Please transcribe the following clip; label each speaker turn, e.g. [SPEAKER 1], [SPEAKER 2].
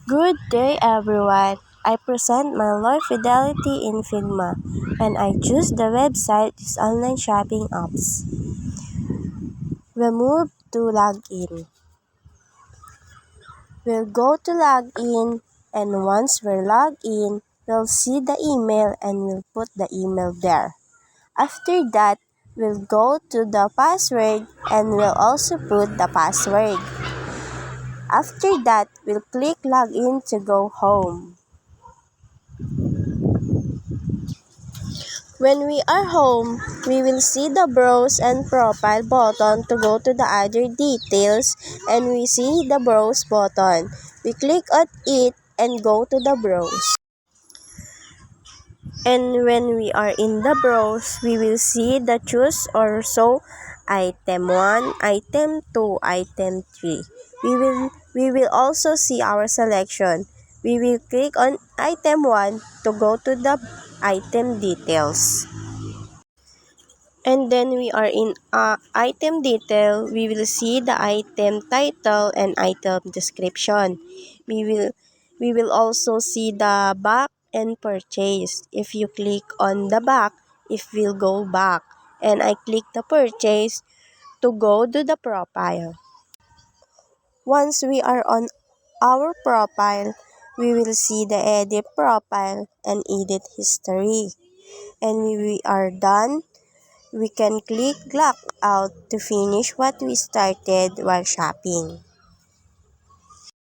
[SPEAKER 1] Good day everyone. I present my low fidelity in Figma and I choose the website's online shopping apps. We move to login. We'll go to login and once we're logged in, we'll see the email and we'll put the email there. After that, we'll go to the password and we'll also put the password. After that, we'll click login to go home. When we are home, we will see the browse and profile button to go to the other details and we see the browse button. We click on it and go to the browse. And when we are in the browse, we will see the choose or show item 1, item 2, item 3. We will also see our selection. We will click on item 1 to go to the item details. And then we are in item detail, we will see the item title and item description. We will also see the back and purchase. If you click on the back, it will go back. And I click the purchase to go to the profile. Once we are on our profile, we will see the edit profile and edit history. And when we are done, we can click log out to finish what we started while shopping.